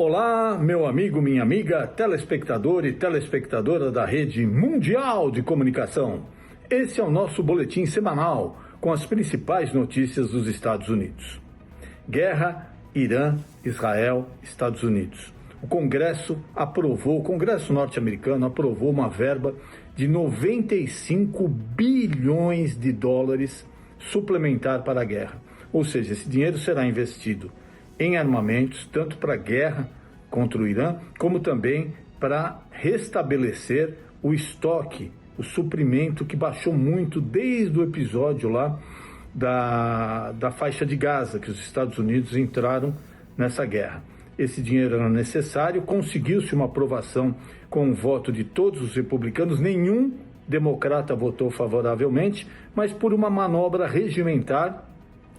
Olá, meu amigo, minha amiga, telespectador e telespectadora da Rede Mundial de Comunicação. Esse é o nosso boletim semanal com as principais notícias dos Estados Unidos. Guerra, Irã, Israel, Estados Unidos. O Congresso norte-americano aprovou uma verba de 95 bilhões de dólares suplementar para a guerra. Ou seja, esse dinheiro será investido em armamentos, tanto para a guerra contra o Irã, como também para restabelecer o estoque, o suprimento que baixou muito desde o episódio lá da faixa de Gaza, que os Estados Unidos entraram nessa guerra. Esse dinheiro era necessário, conseguiu-se uma aprovação com o voto de todos os republicanos, nenhum democrata votou favoravelmente, mas por uma manobra regimentar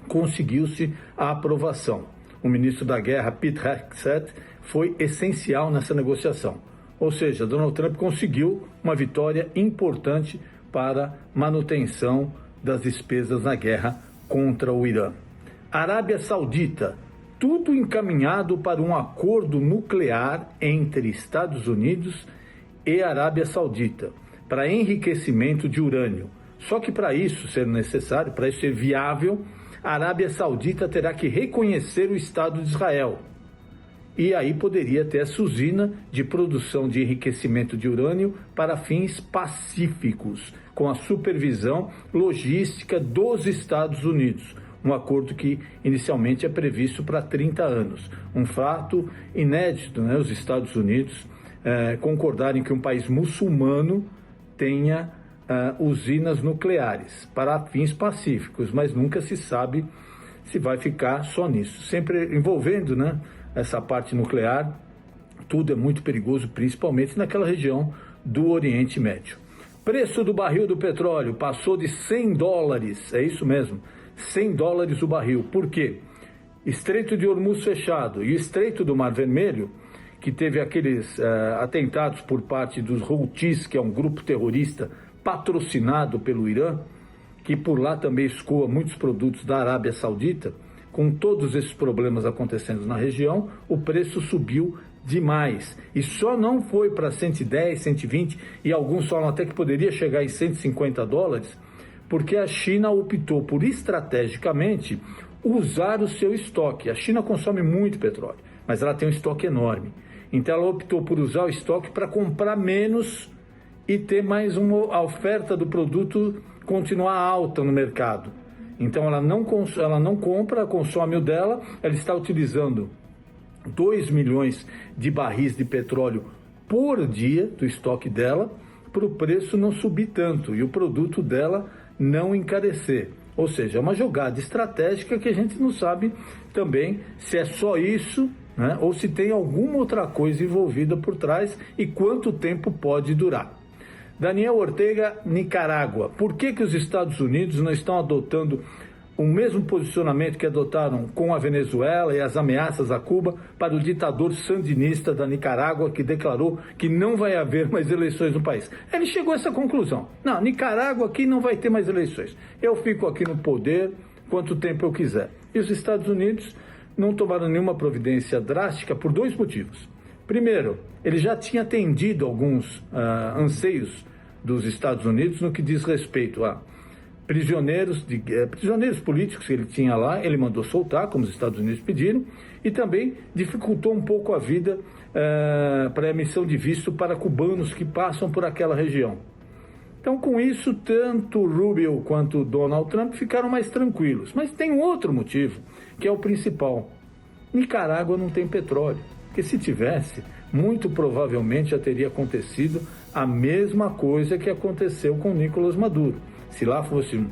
conseguiu-se a aprovação. O ministro da Guerra, Pete Hegseth, foi essencial nessa negociação. Ou seja, Donald Trump conseguiu uma vitória importante para a manutenção das despesas na guerra contra o Irã. Arábia Saudita, tudo encaminhado para um acordo nuclear entre Estados Unidos e Arábia Saudita, para enriquecimento de urânio. Só que para isso ser necessário, para isso ser viável, a Arábia Saudita terá que reconhecer o Estado de Israel. E aí poderia ter essa usina de produção de enriquecimento de urânio para fins pacíficos, com a supervisão logística dos Estados Unidos. Um acordo que inicialmente é previsto para 30 anos. Um fato inédito, né? Os Estados Unidos concordarem que um país muçulmano tenha usinas nucleares para fins pacíficos, mas nunca se sabe se vai ficar só nisso. Sempre envolvendo, né, essa parte nuclear, tudo é muito perigoso, principalmente naquela região do Oriente Médio. Preço do barril do petróleo passou de $100, é isso mesmo, $100 o barril. Por quê? Estreito de Hormuz fechado e o Estreito do Mar Vermelho, que teve aqueles atentados por parte dos Houthis, que é um grupo terrorista patrocinado pelo Irã, que por lá também escoa muitos produtos da Arábia Saudita. Com todos esses problemas acontecendo na região, o preço subiu demais. E só não foi para 110, 120 e alguns falam até que poderia chegar em $150, porque a China optou por estrategicamente usar o seu estoque. A China consome muito petróleo, mas ela tem um estoque enorme. Então ela optou por usar o estoque para comprar menos e ter mais a oferta do produto continuar alta no mercado. Então ela não compra, consome o dela, ela está utilizando 2 milhões de barris de petróleo por dia do estoque dela, para o preço não subir tanto e o produto dela não encarecer. Ou seja, é uma jogada estratégica que a gente não sabe também se é só isso, né, ou se tem alguma outra coisa envolvida por trás e quanto tempo pode durar. Daniel Ortega, Nicarágua. Por que os Estados Unidos não estão adotando o mesmo posicionamento que adotaram com a Venezuela e as ameaças a Cuba para o ditador sandinista da Nicarágua, que declarou que não vai haver mais eleições no país? Ele chegou a essa conclusão. Não, Nicarágua aqui não vai ter mais eleições. Eu fico aqui no poder quanto tempo eu quiser. E os Estados Unidos não tomaram nenhuma providência drástica por 2 motivos. Primeiro, ele já tinha atendido alguns anseios dos Estados Unidos no que diz respeito a prisioneiros políticos que ele tinha lá, ele mandou soltar, como os Estados Unidos pediram, e também dificultou um pouco a vida para a emissão de visto para cubanos que passam por aquela região. Então, com isso, tanto Rubio quanto Donald Trump ficaram mais tranquilos. Mas tem um outro motivo, que é o principal. Nicarágua não tem petróleo, porque se tivesse, muito provavelmente já teria acontecido a mesma coisa que aconteceu com Nicolás Maduro. Se lá fosse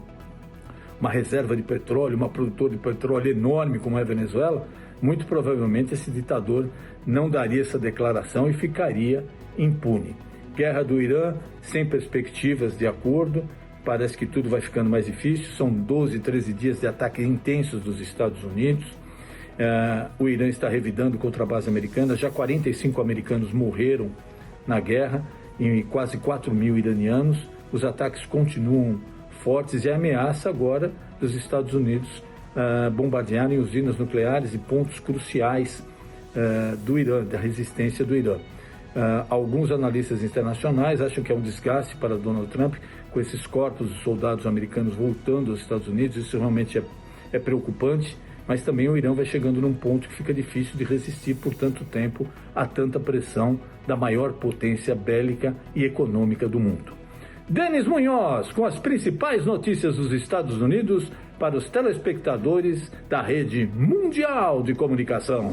uma reserva de petróleo, uma produtora de petróleo enorme como é a Venezuela, muito provavelmente esse ditador não daria essa declaração e ficaria impune. Guerra do Irã, sem perspectivas de acordo, parece que tudo vai ficando mais difícil, são 12, 13 dias de ataques intensos dos Estados Unidos. O Irã está revidando contra a base americana, já 45 americanos morreram na guerra e quase 4 mil iranianos. Os ataques continuam fortes e a ameaça agora dos Estados Unidos bombardearem usinas nucleares e pontos cruciais do Irã, da resistência do Irã. Alguns analistas internacionais acham que é um desgaste para Donald Trump, com esses corpos de soldados americanos voltando aos Estados Unidos. Isso realmente é preocupante, mas também o Irã vai chegando num ponto que fica difícil de resistir por tanto tempo a tanta pressão da maior potência bélica e econômica do mundo. Denis Munhoz, com as principais notícias dos Estados Unidos para os telespectadores da Rede Mundial de Comunicação.